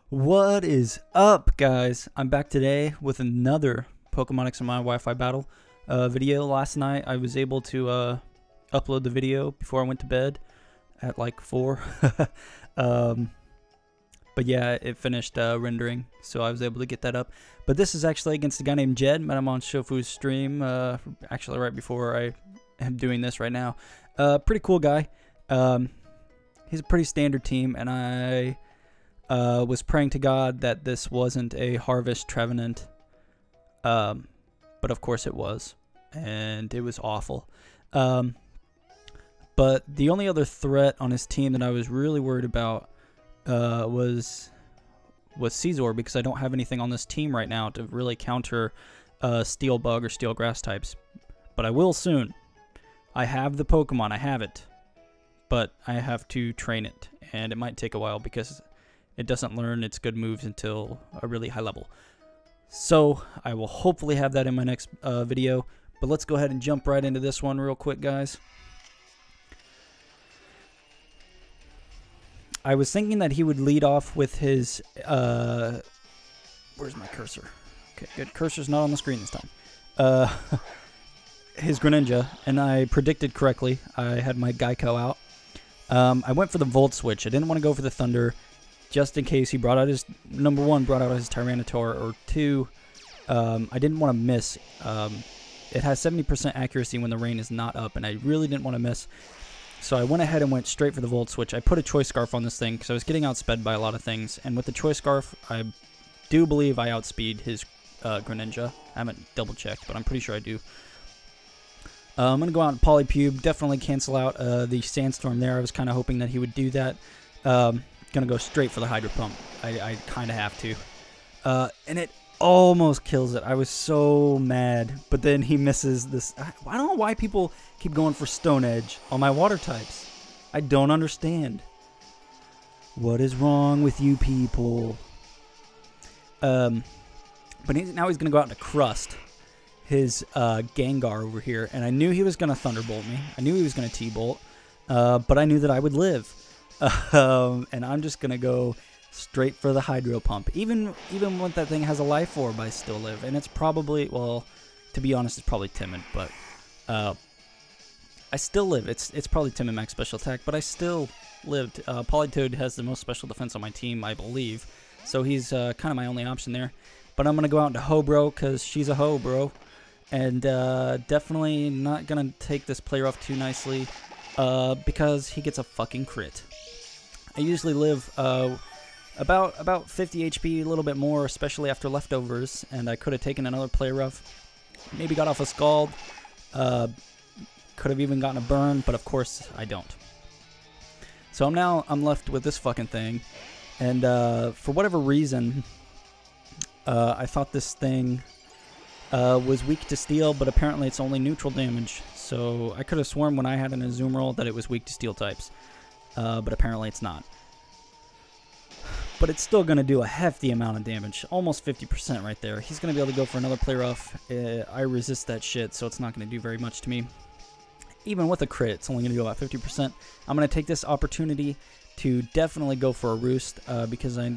What is up, guys? I'm back today with another Pokemon X and Y Wi-Fi battle video. Last night I was able to upload the video before I went to bed at like 4. But yeah, it finished rendering, so I was able to get that up. But this is actually against a guy named Jed. Met him on Shofu's stream, actually right before I am doing this right now. Pretty cool guy. He's a pretty standard team, and I was praying to God that this wasn't a Harvest Trevenant, but of course it was, and it was awful. But the only other threat on his team that I was really worried about was Caesar, because I don't have anything on this team right now to really counter Steel Bug or Steel Grass types, but I will soon. I have the Pokemon, I have it, but I have to train it, and it might take a while because it doesn't learn its good moves until a really high level. So I will hopefully have that in my next video. But let's go ahead and jump right into this one real quick, guys. I was thinking that he would lead off with his... where's my cursor? Okay, good. Cursor's not on the screen this time. His Greninja, and I predicted correctly. I had my Geico out. I went for the Volt Switch. I didn't want to go for the Thunder, just in case he brought out his, number one, brought out his Tyranitar, or two, I didn't want to miss. It has 70% accuracy when the rain is not up, and I really didn't want to miss. So I went ahead and went straight for the Volt Switch. I put a Choice Scarf on this thing, because I was getting outsped by a lot of things, and with the Choice Scarf, I do believe I outspeed his Greninja. I haven't double-checked, but I'm pretty sure I do. I'm going to go out and Polypube, definitely cancel out the Sandstorm there. I was kind of hoping that he would do that. Gonna go straight for the Hydro Pump. I kind of have to. And it almost kills it. I was so mad. But then he misses this. I don't know why people keep going for Stone Edge on my water types. I don't understand. What is wrong with you people? But now he's gonna go out into Crust, his Gengar over here, and I knew he was gonna Thunderbolt me. I knew he was gonna T-Bolt, but I knew that I would live. And I'm just gonna go straight for the Hydro Pump. Even when that thing has a Life Orb, I still live, and it's probably, well, to be honest, it's probably Timid, but I still live. It's probably Timid Max Special Attack, but I still lived. Politoed has the most special defense on my team, I believe, so he's kind of my only option there. But I'm gonna go out into Ho-Bro because she's a Ho-Bro, and definitely not gonna take this player off too nicely because he gets a fucking crit. I usually live about 50 HP, a little bit more, especially after leftovers, and I could have taken another play rough, maybe got off a Scald, could have even gotten a burn, but of course I don't. So I'm left with this fucking thing, and for whatever reason, I thought this thing was weak to steel, but apparently it's only neutral damage. So I could have sworn when I had an Azumarill that it was weak to steel types. But apparently it's not. But it's still going to do a hefty amount of damage. Almost 50% right there. He's going to be able to go for another play rough. I resist that shit, so it's not going to do very much to me. Even with a crit, it's only going to do about 50%. I'm going to take this opportunity to definitely go for a Roost, because I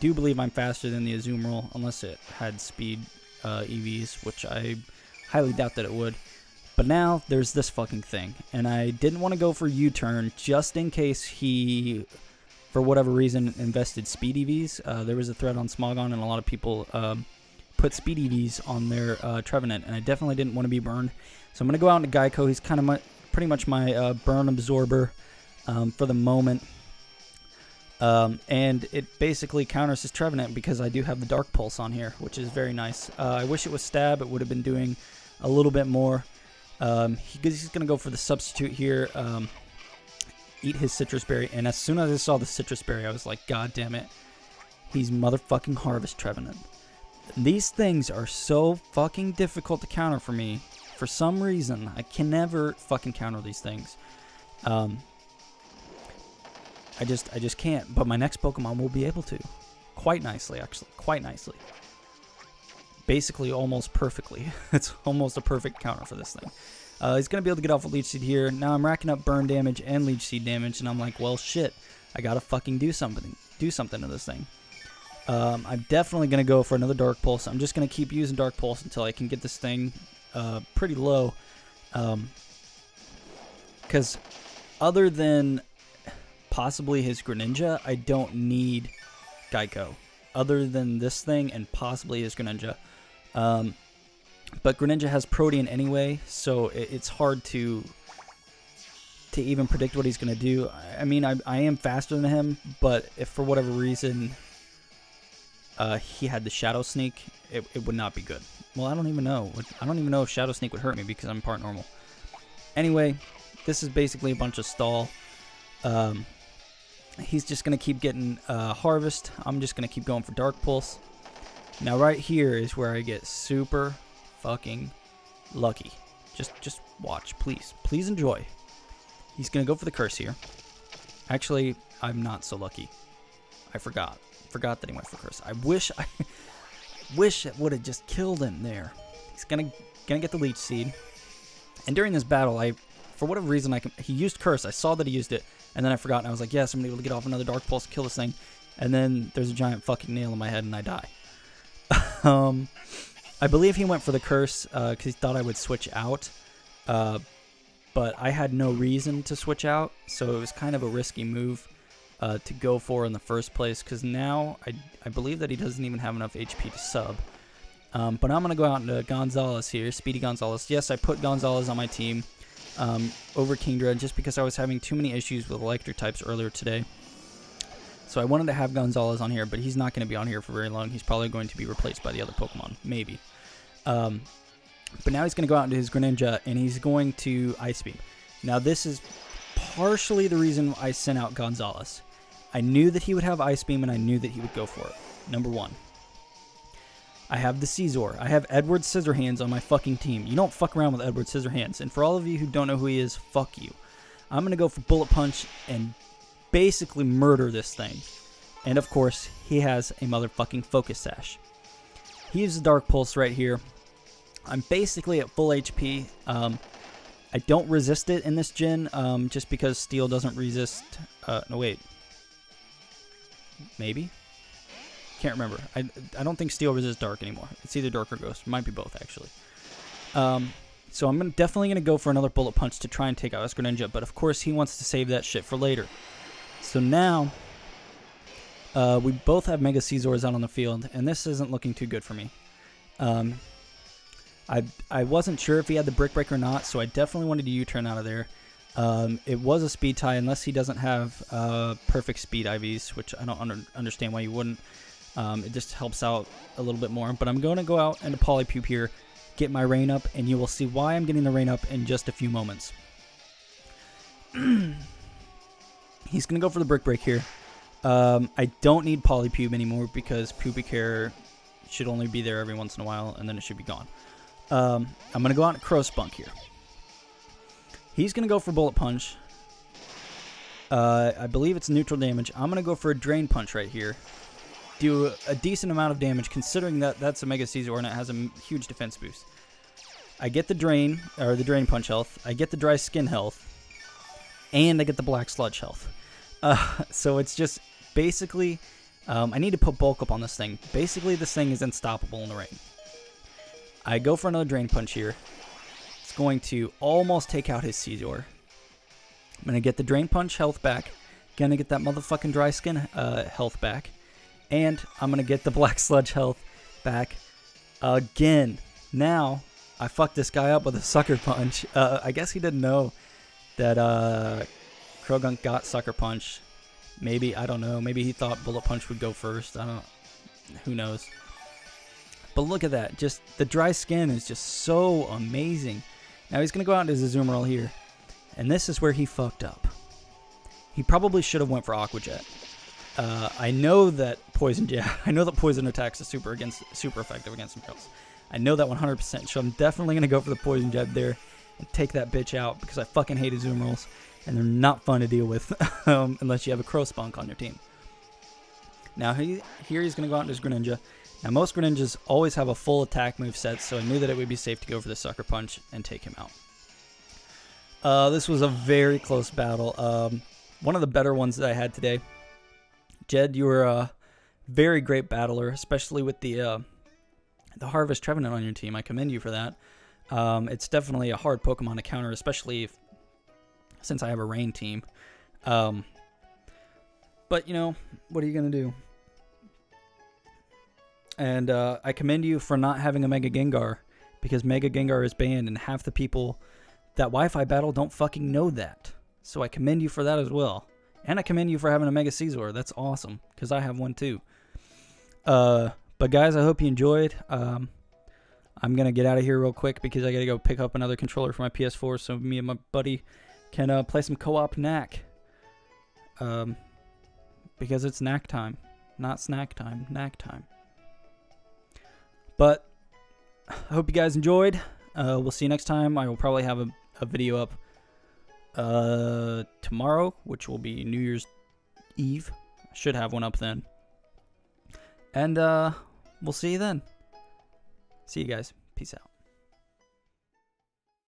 do believe I'm faster than the Azumarill, unless it had speed EVs, which I highly doubt that it would. But now there's this fucking thing, and I didn't want to go for U-turn just in case he, for whatever reason, invested speed EVs. There was a thread on Smogon, and a lot of people put speed EVs on their Trevenant, and I definitely didn't want to be burned. So I'm going to go out into Geico. He's kind of pretty much my burn absorber for the moment. And it basically counters his Trevenant because I do have the Dark Pulse on here, which is very nice. I wish it was Stab. It would have been doing a little bit more. He's going to go for the substitute here, eat his Citrus Berry, and as soon as I saw the Citrus Berry, I was like, God damn it, he's motherfucking Harvest Trevenant. These things are so fucking difficult to counter for me. For some reason, I can never fucking counter these things. I just can't, but my next Pokemon will be able to. Quite nicely, actually, quite nicely. Basically almost perfectly. It's almost a perfect counter for this thing. He's going to be able to get off a Leech Seed here. Now I'm racking up burn damage and Leech Seed damage, and I'm like, well, shit. I got to fucking do something to this thing. I'm definitely going to go for another Dark Pulse. I'm just going to keep using Dark Pulse until I can get this thing pretty low. Because other than possibly his Greninja, I don't need Geico. Other than this thing and possibly his Greninja. But Greninja has Protean anyway, so it's hard to even predict what he's going to do. I mean, I am faster than him, but if for whatever reason he had the Shadow Sneak, it would not be good. Well, I don't even know. I don't even know if Shadow Sneak would hurt me because I'm part normal. Anyway, this is basically a bunch of stall. He's just going to keep getting Harvest. I'm just going to keep going for Dark Pulse. Now right here is where I get super fucking lucky. Just watch, please. Please enjoy. He's going to go for the curse here. Actually, I'm not so lucky. I forgot that he went for curse. I wish it would have just killed him there. He's gonna get the Leech Seed. And during this battle, for whatever reason, he used curse. I saw that he used it, and then I forgot, and I was like, yes, I'm able to get off another Dark Pulse, kill this thing. And then there's a giant fucking nail in my head, and I die. I believe he went for the curse because he thought I would switch out. But I had no reason to switch out, so it was kind of a risky move to go for in the first place, because now I believe that he doesn't even have enough HP to sub. But I'm going to go out into Gonzalez here, Speedy Gonzalez. Yes, I put Gonzalez on my team over Kingdra just because I was having too many issues with electric types earlier today. So I wanted to have Gonzalez on here, but he's not going to be on here for very long. He's probably going to be replaced by the other Pokemon, maybe. But now he's going to go out into his Greninja, and he's going to Ice Beam. Now this is partially the reason I sent out Gonzalez. I knew that he would have Ice Beam, and I knew that he would go for it. Number one. I have the Caesar. I have Edward Scissorhands on my fucking team. You don't fuck around with Edward Scissorhands. And for all of you who don't know who he is, fuck you. I'm going to go for Bullet Punch and basically murder this thing. And of course, he has a motherfucking Focus Sash. He uses Dark Pulse right here. I'm basically at full HP. I don't resist it in this gen, just because Steel doesn't resist... no, wait. Maybe? Can't remember. I don't think Steel resists Dark anymore. It's either Dark or Ghost. It might be both, actually. So I'm definitely going to go for another Bullet Punch to try and take out his Greninja, but of course he wants to save that shit for later. So now, we both have Mega Caesars out on the field, and this isn't looking too good for me. I wasn't sure if he had the Brick Break or not, so I definitely wanted to U-turn out of there. It was a speed tie, unless he doesn't have perfect speed IVs, which I don't understand why you wouldn't. It just helps out a little bit more. But I'm going to go out into Polypupe here, get my rain up, and you will see why I'm getting the rain up in just a few moments. He's going to go for the Brick Break here. I don't need Polypupe anymore because Pupicare should only be there every once in a while, and then it should be gone. I'm going to go out and Crowspunk here. He's going to go for Bullet Punch. I believe it's neutral damage. I'm going to go for a Drain Punch right here. Do a decent amount of damage, considering that that's a Mega Caesar and it has a huge defense boost. I get the Drain, or the Drain Punch health. I get the Dry Skin health. And I get the Black Sludge health. So it's just basically... I need to put bulk up on this thing. Basically, this thing is unstoppable in the rain. I go for another Drain Punch here. It's going to almost take out his Caesar. I'm going to get the Drain Punch health back. Going to get that motherfucking Dry Skin health back. And I'm going to get the Black Sludge health back again. Now, I fucked this guy up with a Sucker Punch. I guess he didn't know that Croagunk got Sucker Punch. Maybe, I don't know. Maybe he thought Bullet Punch would go first. I don't... Who knows? But look at that. Just the Dry Skin is just so amazing. Now he's going to go out into Azumarill here. And this is where he fucked up. He probably should have went for Aqua Jet. I know that Poison attacks are super effective against something else. I know that 100%. So I'm definitely going to go for the Poison Jet there and take that bitch out because I fucking hate Azumarills. And they're not fun to deal with unless you have a Crowspunk on your team. Now here he's going to go out into his Greninja. Now most Greninjas always have a full attack move set, so I knew that it would be safe to go for the Sucker Punch and take him out. This was a very close battle. One of the better ones that I had today. Jed, you were Very great battler, especially with the Harvest Trevenant on your team. I commend you for that. It's definitely a hard Pokemon to counter, especially since I have a rain team. But, you know, what are you going to do? And I commend you for not having a Mega Gengar, because Mega Gengar is banned, and half the people that Wi-Fi battle don't fucking know that. So I commend you for that as well. And I commend you for having a Mega Caesar. That's awesome, because I have one too. But guys, I hope you enjoyed. I'm going to get out of here real quick because I got to go pick up another controller for my PS4 so me and my buddy can play some co-op knack. Because it's knack time. Not snack time, knack time. But I hope you guys enjoyed. We'll see you next time. I will probably have a video up tomorrow, which will be New Year's Eve. I should have one up then. And we'll see you then. See you guys. Peace out.